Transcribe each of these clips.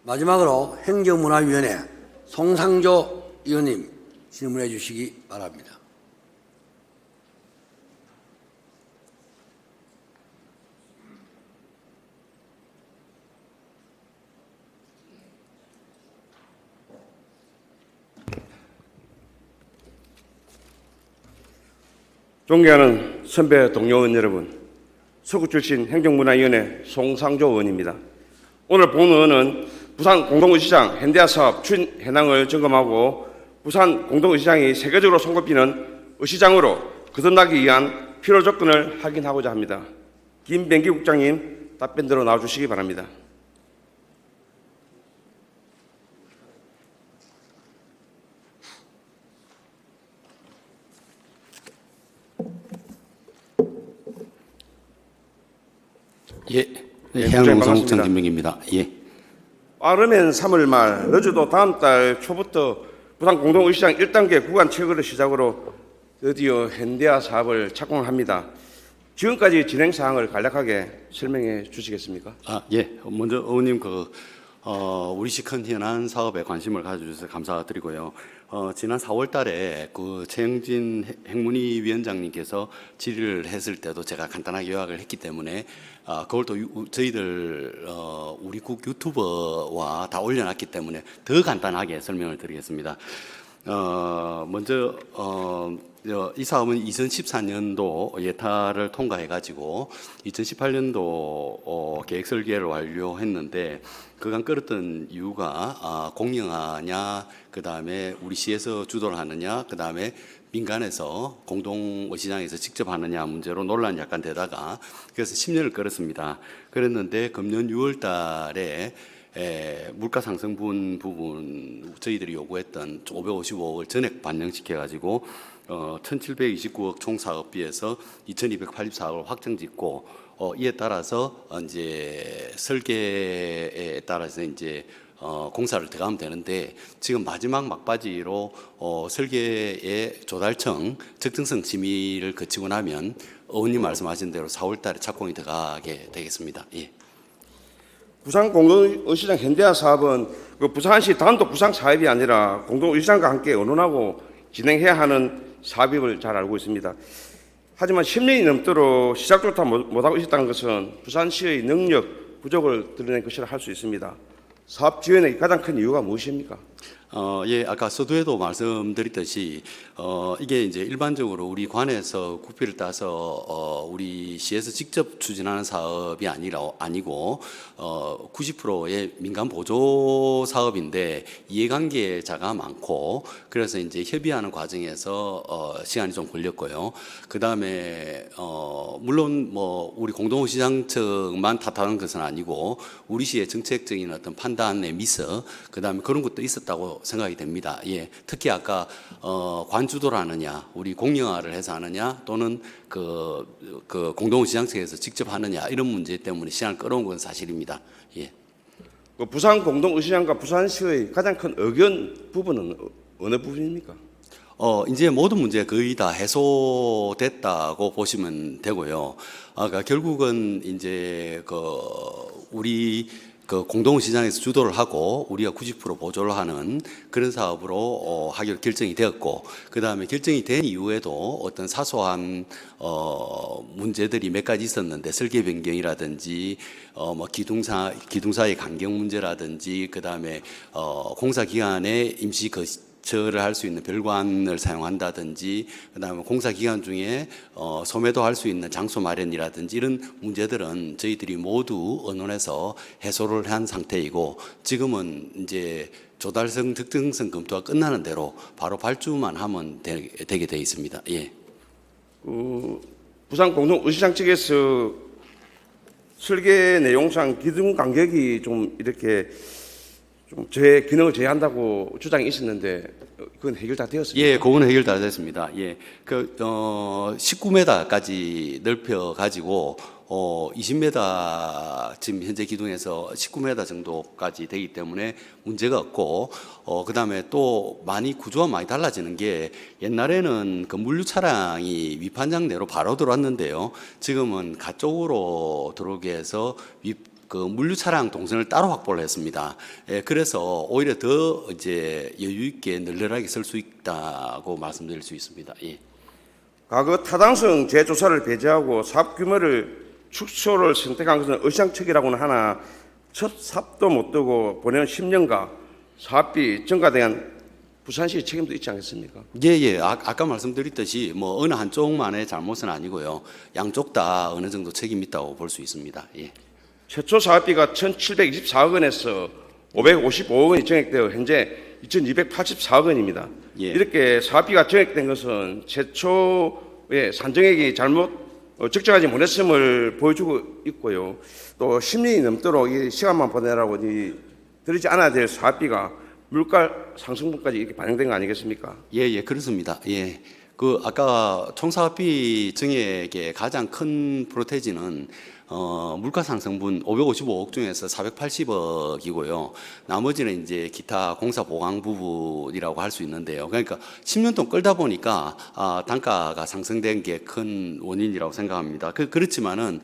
마지막으로 행정문화위원회 송상조 의원님 질문해 주시기 바랍니다. 존경하는 선배 동료 의원 여러분, 서구 출신 행정문화위원회 송상조 의원입니다. 오늘 본의원은 부산 공동의시장 현대화 사업 추진 현황을 점검하고 부산 공동의시장이 세계적으로 손꼽히는 의시장으로 거듭나기 위한 필요 조건을 확인하고자 합니다. 김병기 국장님 답변대로 나와주시기 바랍니다. 해양농산국장 김명기입니다. 빠르면 3월 말, 늦어도 다음 달 초부터 부산 공동의시장 1단계 구간 철거를 시작으로 드디어 현대화 사업을 착공합니다. 지금까지 진행 사항을 간략하게 설명해 주시겠습니까? 먼저 의원님 우리시 큰 현안 사업에 관심을 가져주셔서 감사드리고요. 지난 4월 달에 최영진 행문위 위원장님께서 질의를 했을 때도 제가 간단하게 요약을 했기 때문에 그걸 또 저희들 우리 국 유튜버와 다 올려놨기 때문에 더 간단하게 설명을 드리겠습니다. 먼저 이 사업은 2014년도 예타를 통과해가지고 2018년도 계획 설계를 완료했는데 그간 끌었던 이유가 공영하냐, 그 다음에 우리 시에서 주도를 하느냐, 그 다음에 민간에서 공동의시장에서 직접 하느냐 문제로 논란이 약간 되다가 그래서 10년을 끌었습니다. 그랬는데 금년 6월 달에 물가 상승 부분 저희들이 요구했던 555억을 전액 반영시켜 가지고 1,729억 총 사업비에서 2,284억을 확정 짓고 이에 따라서 이제 설계에 따라서 이제 공사를 들어가면 되는데 지금 마지막 막바지로 설계의 조달청 적정성 심의를 거치고 나면 의원님 말씀하신 대로 4월 달에 착공이 들어가게 되겠습니다. 부산 공동의시장 현대화 사업은 부산시 단독 부상 사업이 아니라 공동의시장과 함께 의논하고 진행해야 하는 사업임을 잘 알고 있습니다. 하지만 10년이 넘도록 시작조차 못하고 있었다는 것은 부산시의 능력 부족을 드러낸 것이라 할 수 있습니다. 사업 지연의 가장 큰 이유가 무엇입니까? 아까 서두에도 말씀드렸듯이 이게 이제 일반적으로 우리 관에서 국비를 따서 우리 시에서 직접 추진하는 사업이 아니고 90%의 민간 보조 사업인데 이해관계자가 많고 그래서 이제 협의하는 과정에서 시간이 좀 걸렸고요. 그 다음에 물론 우리 공동시장 측만 탓하는 것은 아니고 우리 시의 정책적인 어떤 판단의 미서 그 다음에 그런 것도 있었다고 생각이 됩니다. 특히 아까 관주도를 하느냐, 우리 공영화를 해서 하느냐, 또는 그 공동시장 측에서 직접 하느냐 이런 문제 때문에 시간을 끌어온 건 사실입니다. 부산 공동의시장과 부산시의 가장 큰 의견 부분은 어느 부분입니까? 이제 모든 문제 거의 다 해소됐다고 보시면 되고요. 그러니까 결국은 이제 우리 공동시장에서 주도를 하고 우리가 90% 보조를 하는 그런 사업으로 하기로 결정이 되었고 그 다음에 결정이 된 이후에도 어떤 사소한 문제들이 몇 가지 있었는데 설계 변경이라든지 기둥사의 간격 문제라든지 그 다음에 공사 기간에 임시 거처를 할 수 있는 별관을 사용한다든지 그다음에 공사 기간 중에 소매도 할 수 있는 장소 마련이라든지 이런 문제들은 저희들이 모두 의논해서 해소를 한 상태이고 지금은 이제 조달성 특정성 검토가 끝나는 대로 바로 발주만 하면 되게 돼 있습니다. 부산 공동의시장 측에서 설계 내용상 기둥 간격이 좀 이렇게 기능을 제한다고 주장이 있었는데 그건 해결 다 되었습니까? 그건 해결 다 됐습니다. 19m까지 넓혀 가지고 20m 지금 현재 기둥에서 19m 정도까지 되기 때문에 문제가 없고 그다음에 또 많이 구조가 많이 달라지는 게 옛날에는 그 물류 차량이 위판장 내로 바로 들어왔는데요. 지금은 가쪽으로 들어오게 해서 그 물류 차량 동선을 따로 확보를 했습니다. 예, 그래서 오히려 더 이제 여유 있게 널널하게 설 수 있다고 말씀드릴 수 있습니다. 예. 과거 타당성 재조사를 배제하고 사업 규모를 축소를 선택한 것은 의상척이라고는 하나 첫 삽도 못 두고 보내는 10년간 사업비 증가에 대한 부산시의 책임도 있지 않겠습니까? 예. 아까 말씀드렸듯이 뭐 어느 한쪽만의 잘못은 아니고요. 양쪽 다 어느 정도 책임 있다고 볼 수 있습니다. 예. 최초 사업비가 1,724억 원에서 555억 원이 증액되어 현재 2,284억 원입니다. 예. 이렇게 사업비가 증액된 것은 최초의 산정액이 잘못 적정하지 못했음을 보여주고 있고요. 또 10년이 넘도록 이 시간만 보내라고 들이지 않아야 될 사업비가 물가 상승분까지 이렇게 반영된 거 아니겠습니까? 예, 그렇습니다. 예. 그 아까 총사업비 증액의 가장 큰 프로테지는 물가 상승분 555억 중에서 480억이고요. 나머지는 이제 기타 공사 보강 부분이라고 할 수 있는데요. 그러니까 10년 동안 끌다 보니까 단가가 상승된 게 큰 원인이라고 생각합니다. 그렇지만은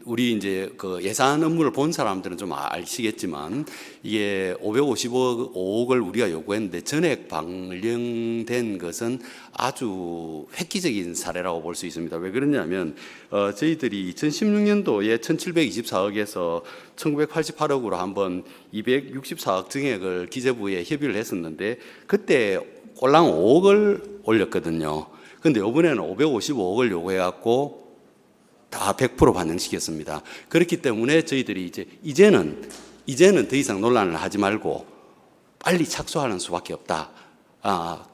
우리 이제 그 예산 업무를 본 사람들은 좀 아시겠지만 이게 555억을 우리가 요구했는데 전액 반영된 것은 아주 획기적인 사례라고 볼 수 있습니다. 왜 그러냐면 저희들이 2016년도에 1,724억에서 1,988억으로 한번 264억 증액을 기재부에 협의를 했었는데 그때 꼴랑 5억을 올렸거든요. 근데 이번에는 555억을 요구해갖고 다 100% 반영시켰습니다. 그렇기 때문에 저희들이 이제는 더 이상 논란을 하지 말고 빨리 착수하는 수밖에 없다.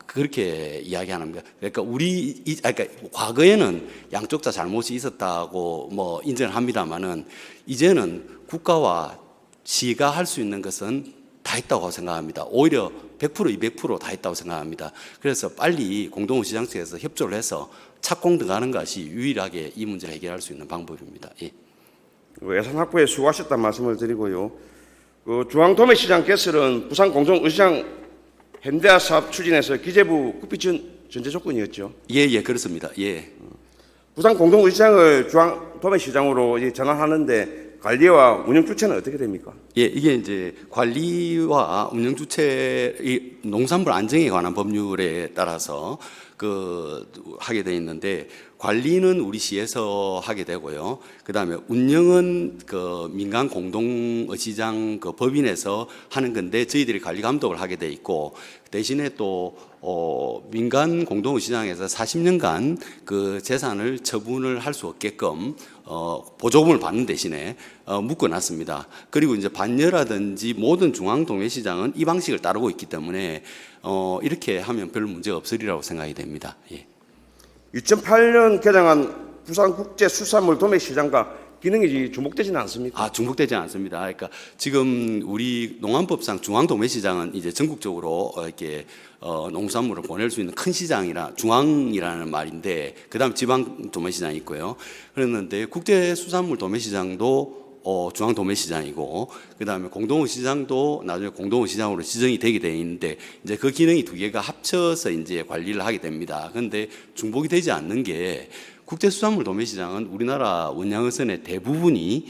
그렇게 이야기하는 겁니다. 그러니까 그러니까 과거에는 양쪽 다 잘못이 있었다고 뭐 인정을 합니다만은 이제는 국가와 시가 할 수 있는 것은 다 했다고 생각합니다. 오히려 100% 200%다 했다고 생각합니다. 그래서 빨리 공동시장 측에서 협조를 해서 착공 들어가는 것이 유일하게 이 문제를 해결할 수 있는 방법입니다. 예. 예산 확보에 수고하셨다는 말씀을 드리고요. 중앙도매시장 개설은 부산 공동의시장 현대화 사업 추진에서 기재부 국비 전제 조건이었죠. 예, 그렇습니다. 예. 부산 공동의시장을 중앙도매시장으로 전환하는데 관리와 운영 주체는 어떻게 됩니까? 예, 이게 이제 관리와 운영 주체 농산물 안정에 관한 법률에 따라서 하게 돼 있는데 관리는 우리 시에서 하게 되고요. 그다음에 운영은 민간 공동시장 법인에서 하는 건데 저희들이 관리 감독을 하게 돼 있고 대신에 또 민간 공동시장에서 40년간 그 재산을 처분을 할 수 없게끔 보조금을 받는 대신에 묶어놨습니다. 그리고 이제 반려라든지 모든 중앙도매시장은 이 방식을 따르고 있기 때문에 이렇게 하면 별 문제가 없으리라고 생각이 됩니다. 예. 2008년 개장한 부산국제수산물 도매시장과 기능이 주목되지는 않습니까? 중복되지 않습니다. 그러니까 지금 우리 농안법상 중앙도매시장은 이제 전국적으로 이렇게 농산물을 보낼 수 있는 큰 시장이라 중앙이라는 말인데 그다음 지방 도매시장이 있고요. 그랬는데 국제수산물 도매시장도 중앙도매시장이고 그다음에 공동시장도 나중에 공동시장으로 지정이 되게 돼 있는데 이제 그 기능이 두 개가 합쳐서 이제 관리를 하게 됩니다. 그런데 중복이 되지 않는 게 국제수산물 도매시장은 우리나라 원양어선의 대부분이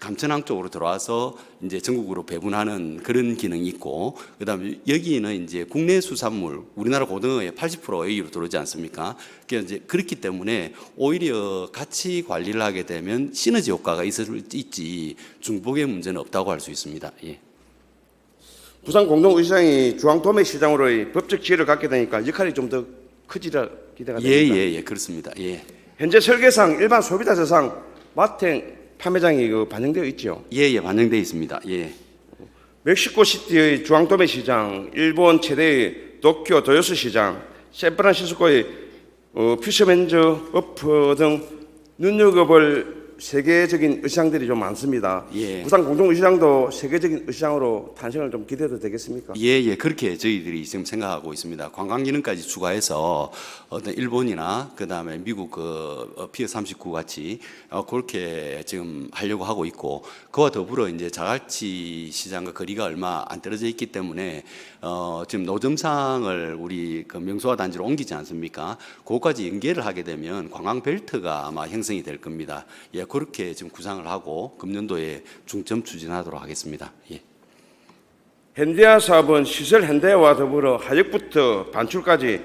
감천항 쪽으로 들어와서 이제 전국으로 배분하는 그런 기능이 있고, 그다음에 여기는 이제 국내 수산물, 우리나라 고등어의 80% 여기로 들어오지 않습니까? 그러니까 이제 그렇기 때문에 오히려 같이 관리를 하게 되면 시너지 효과가 있지 중복의 문제는 없다고 할 수 있습니다. 예. 부산 공동의시장이 중앙도매시장으로의 법적 지위를 갖게 되니까 역할이 좀 더 커지라 기대가 됩니다. 예, 그렇습니다. 예. 현재 설계상 일반 소비자재상 마탱 판매장이 반영되어 있죠. 예, 반영되어 있습니다. 예. 멕시코시티의 중앙도매시장, 일본 최대의 도쿄 도요스 시장, 샌프란시스코의 피셔맨즈 어프 등 눈여겨볼 세계적인 의시장들이 좀 많습니다. 예. 부산 공동의시장도 세계적인 의시장으로 탄생을 좀 기대해도 되겠습니까? 예, 그렇게 저희들이 지금 생각하고 있습니다. 관광 기능까지 추가해서 어떤 일본이나 그다음에 미국 피어 39 같이 그렇게 지금 하려고 하고 있고, 그와 더불어 이제 자갈치 시장과 거리가 얼마 안 떨어져 있기 때문에 지금 노점상을 우리 명소화 단지로 옮기지 않습니까? 그것까지 연계를 하게 되면 관광 벨트가 아마 형성이 될 겁니다. 예, 그렇게 지금 구상을 하고 금년도에 중점 추진하도록 하겠습니다. 예. 현대화 사업은 시설 현대화와 더불어 하역부터 반출까지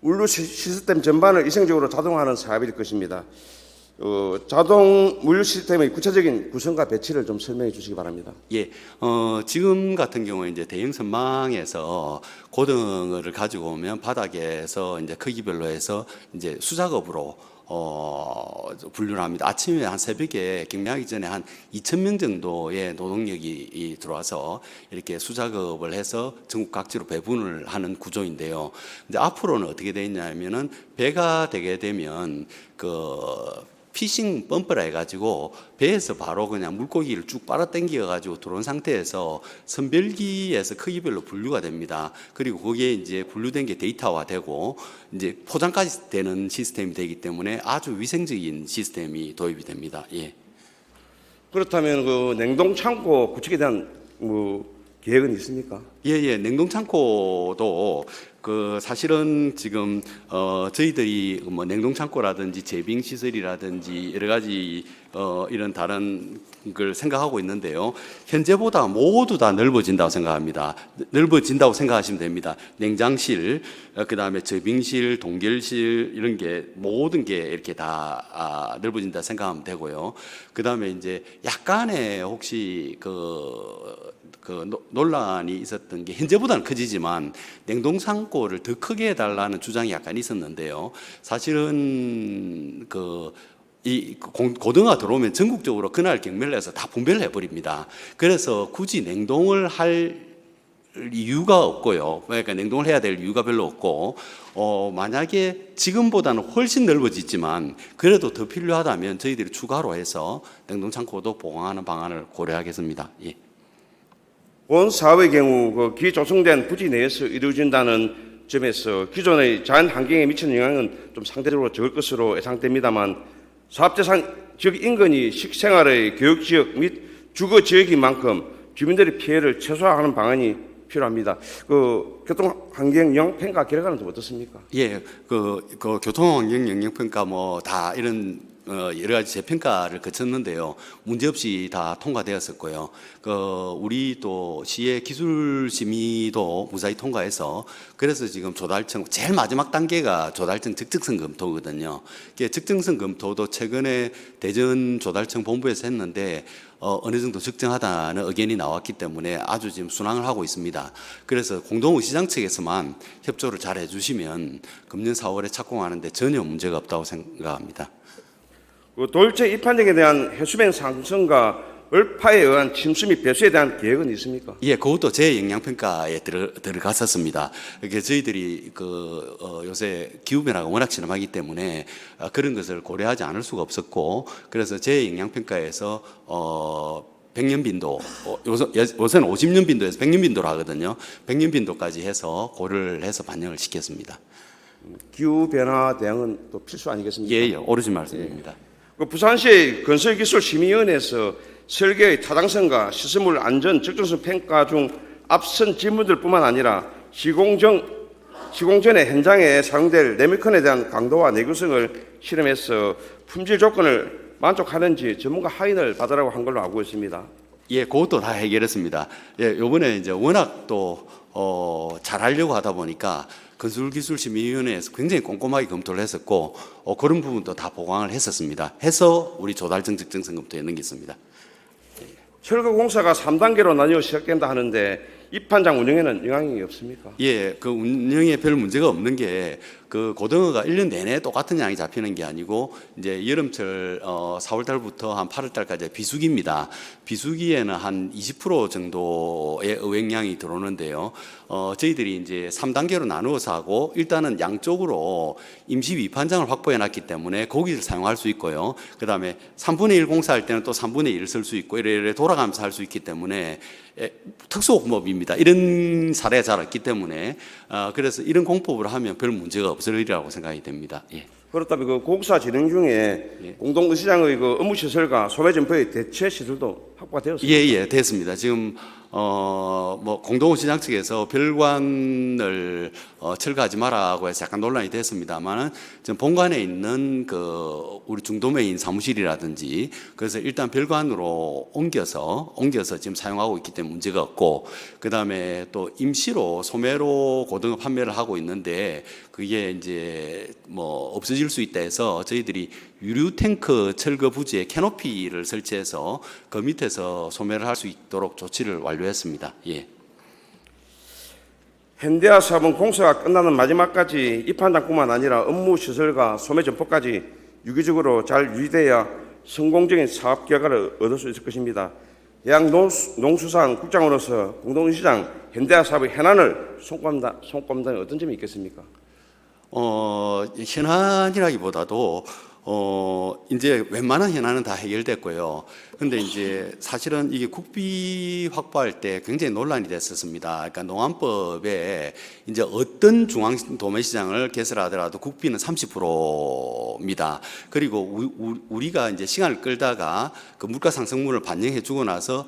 물류 시스템 전반을 이성적으로 자동화하는 사업일 것입니다. 자동 물류 시스템의 구체적인 구성과 배치를 좀 설명해 주시기 바랍니다. 예, 지금 같은 경우에 이제 대형 선망에서 고등어를 가지고 오면 바닥에서 이제 크기별로 해서 이제 수작업으로 분류를 합니다. 아침에 한 새벽에 경매하기 전에 한 2,000명 정도의 노동력이 들어와서 이렇게 수작업을 해서 전국 각지로 배분을 하는 구조인데요. 이제 앞으로는 어떻게 되어 있냐면은 배가 되게 되면 피싱 펌프라 해가지고 배에서 바로 그냥 물고기를 쭉 빨아당겨 가지고 들어온 상태에서 선별기에서 크기별로 분류가 됩니다. 그리고 거기에 이제 분류된 게 데이터화되고 이제 포장까지 되는 시스템이 되기 때문에 아주 위생적인 시스템이 도입이 됩니다. 예. 그렇다면 그 냉동 창고 구축에 대한 계획은 있습니까? 예, 냉동 창고도 사실은 지금 저희들이 뭐 냉동 창고라든지 제빙 시설이라든지 여러 가지 이런 다른 걸 생각하고 있는데요. 현재보다 모두 다 넓어진다고 생각합니다. 넓어진다고 생각하시면 됩니다. 냉장실, 그다음에 제빙실, 동결실 이런 게 모든 게 이렇게 다 넓어진다 생각하면 되고요. 그다음에 이제 약간의 혹시 논란이 있었던 게 현재보다는 커지지만 냉동 창고를 더 크게 해달라는 주장이 약간 있었는데요. 사실은 이 고등어가 들어오면 전국적으로 그날 경매를 해서 다 분배를 해버립니다. 그래서 굳이 냉동을 할 이유가 없고요. 그러니까 냉동을 해야 될 이유가 별로 없고, 만약에 지금보다는 훨씬 넓어지지만 그래도 더 필요하다면 저희들이 추가로 해서 냉동 창고도 보강하는 방안을 고려하겠습니다. 예. 본 사업의 경우 기 조성된 부지 내에서 이루어진다는 점에서 기존의 자연 환경에 미치는 영향은 좀 상대적으로 적을 것으로 예상됩니다만 사업재산 지역 인근이 식생활의 교육지역 및 주거지역인 만큼 주민들의 피해를 최소화하는 방안이 필요합니다. 교통환경 영향평가 결과는 좀 어떻습니까? 예, 교통환경 영향평가 다 이런 여러 가지 재평가를 거쳤는데요. 문제없이 다 통과되었었고요. 우리 또 시의 기술심의도 무사히 통과해서 그래서 지금 조달청 제일 마지막 단계가 조달청 적정성 검토거든요. 적정성 검토도 최근에 대전 조달청 본부에서 했는데 어느 정도 적정하다는 의견이 나왔기 때문에 아주 지금 순항을 하고 있습니다. 그래서 공동의시장 측에서만 협조를 잘 해주시면 금년 4월에 착공하는데 전혀 문제가 없다고 생각합니다. 돌체 입판정에 대한 해수면 상승과 얼파에 의한 침수 및 배수에 대한 계획은 있습니까? 예, 그것도 제 영향평가에 들어갔었습니다. 저희들이 요새 기후변화가 워낙 심하기 때문에 그런 것을 고려하지 않을 수가 없었고, 그래서 제 영향평가에서 100년 빈도, 요새는 50년 빈도에서 100년 빈도로 하거든요. 100년 빈도까지 해서 고려를 해서 반영을 시켰습니다. 기후변화 대응은 또 필수 아니겠습니까? 예, 옳으신 말씀입니다. 부산시 건설기술심의위원회에서 설계의 타당성과 시설물 안전 적정성 평가 중 앞선 질문들뿐만 아니라 시공전에 현장에 사용될 레미컨에 대한 강도와 내구성을 실험해서 품질 조건을 만족하는지 전문가 확인을 받으라고 한 걸로 알고 있습니다. 예, 그것도 다 해결했습니다. 예, 요번에 이제 워낙 또 잘하려고 하다 보니까 건설기술심의위원회에서 굉장히 꼼꼼하게 검토를 했었고, 그런 부분도 다 보강을 했었습니다. 해서 우리 조달청 적정성 검토에 넘겼습니다. 철거 공사가 3단계로 나뉘어 시작된다 하는데 입판장 운영에는 영향이 없습니까? 예, 운영에 별 문제가 없는 게 고등어가 1년 내내 똑같은 양이 잡히는 게 아니고 이제 여름철 4월 달부터 한 8월 달까지 비수기입니다. 비수기에는 한 20% 정도의 어획량이 들어오는데요. 저희들이 이제 3단계로 나누어서 하고 일단은 양쪽으로 임시 위판장을 확보해 놨기 때문에 거기를 사용할 수 있고요. 그다음에 3분의 1 공사할 때는 또 3분의 1을 쓸 수 있고 이래 돌아가면서 할 수 있기 때문에 특수공법입니다. 이런 사례가 잘 없기 때문에 그래서 이런 공법을 하면 별 문제가 없을 일이라고 생각이 됩니다. 예. 그렇다면 그 고국사 진행 중에 공동의시장의 그 업무 시설과 소매 점포의 대체 시설도 확보가 되었습니다. 예, 됐습니다. 지금 뭐 공동시장 측에서 별관을 철거하지 마라고 해서 약간 논란이 됐습니다만은 지금 본관에 있는 그 우리 중도메인 사무실이라든지 그래서 일단 별관으로 옮겨서 지금 사용하고 있기 때문에 문제가 없고 그다음에 또 임시로 소매로 고등어 판매를 하고 있는데 그게 이제 뭐 없어질 수 있다 해서 저희들이 유류 탱크 철거 부지에 캐노피를 설치해서 그 밑에서 소매를 할 수 있도록 조치를 완료했습니다. 예. 현대화 사업은 공사가 끝나는 마지막까지 입판장뿐만 아니라 업무 시설과 소매 점포까지 유기적으로 잘 유지돼야 성공적인 사업 결과를 얻을 수 있을 것입니다. 해양농수산국장으로서 공동시장 현대화 사업의 현안을 손꼽는다는 어떤 점이 있겠습니까? 현안이라기보다도 이제 웬만한 현안은 다 해결됐고요. 근데 이제 사실은 이게 국비 확보할 때 굉장히 논란이 됐었습니다. 그러니까 농안법에 이제 어떤 중앙 도매시장을 개설하더라도 국비는 30%입니다. 그리고 우리가 이제 시간을 끌다가 그 물가 상승분을 반영해 주고 나서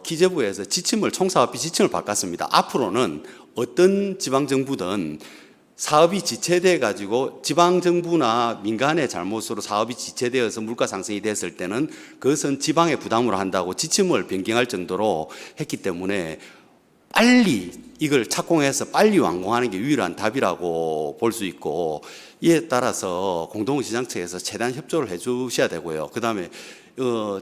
기재부에서 총사업비 지침을 바꿨습니다. 앞으로는 어떤 지방정부든 사업이 지체돼 가지고 지방 정부나 민간의 잘못으로 사업이 지체되어서 물가 상승이 됐을 때는 그것은 지방의 부담으로 한다고 지침을 변경할 정도로 했기 때문에 빨리 이걸 착공해서 빨리 완공하는 게 유일한 답이라고 볼 수 있고 이에 따라서 공동시장 측에서 최대한 협조를 해 주셔야 되고요. 그다음에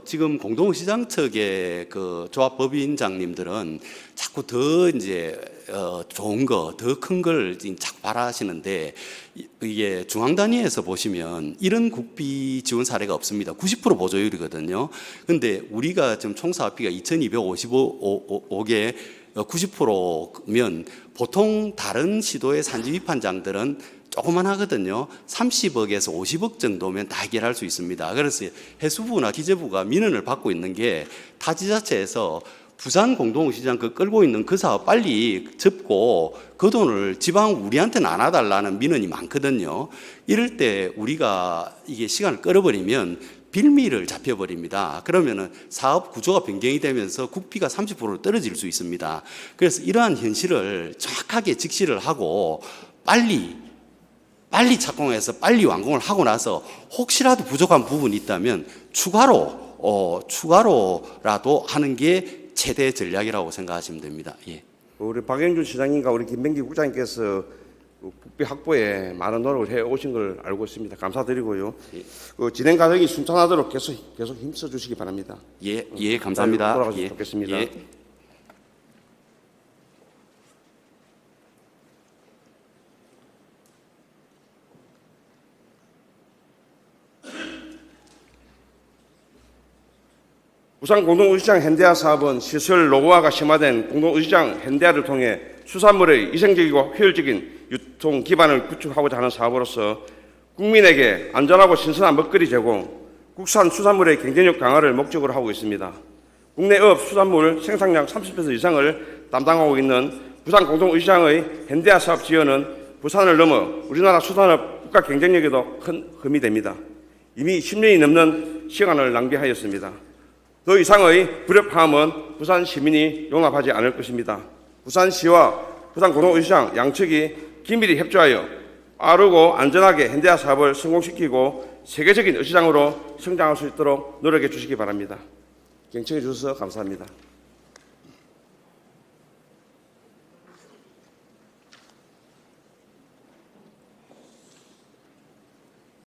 지금 공동시장 측의 그 조합 법인장님들은 자꾸 더 이제 좋은 거, 더 큰 걸 자꾸 바라시는데 이게 중앙 단위에서 보시면 이런 국비 지원 사례가 없습니다. 90% 보조율이거든요. 근데 우리가 지금 총 사업비가 2,255개 90%면 보통 다른 시도의 산지 위판장들은 조그만 하거든요. 30억에서 50억 정도면 다 해결할 수 있습니다. 그래서 해수부나 기재부가 민원을 받고 있는 게 타 지자체에서 부산 공동시장 그 끌고 있는 그 사업 빨리 접고 그 돈을 지방 우리한테는 안 와달라는 민원이 많거든요. 이럴 때 우리가 이게 시간을 끌어버리면 빌미를 잡혀버립니다. 그러면은 사업 구조가 변경이 되면서 국비가 30% 떨어질 수 있습니다. 그래서 이러한 현실을 정확하게 직시를 하고 빨리 착공해서 빨리 완공을 하고 나서 혹시라도 부족한 부분이 있다면 추가로라도 하는 게 최대 전략이라고 생각하시면 됩니다. 예. 우리 박영준 시장님과 우리 김병기 국장님께서 국비 확보에 많은 노력을 해 오신 걸 알고 있습니다. 감사드리고요. 그 진행 과정이 순탄하도록 계속 힘써 주시기 바랍니다. 예, 감사합니다. 돌아가시면 좋겠습니다. 예. 부산 공동의시장 현대화 사업은 시설 노후화가 심화된 공동의시장 현대화를 통해 수산물의 위생적이고 효율적인 유통 기반을 구축하고자 하는 사업으로서 국민에게 안전하고 신선한 먹거리 제공, 국산 수산물의 경쟁력 강화를 목적으로 하고 있습니다. 국내 업 수산물 생산량 30% 이상을 담당하고 있는 부산 공동의시장의 현대화 사업 지원은 부산을 넘어 우리나라 수산업 국가 경쟁력에도 큰 흠이 됩니다. 이미 10년이 넘는 시간을 낭비하였습니다. 더 이상의 불협화음은 부산 시민이 용납하지 않을 것입니다. 부산시와 부산 공동의시장 양측이 긴밀히 협조하여 빠르고 안전하게 현대화 사업을 성공시키고 세계적인 의시장으로 성장할 수 있도록 노력해 주시기 바랍니다. 경청해 주셔서 감사합니다.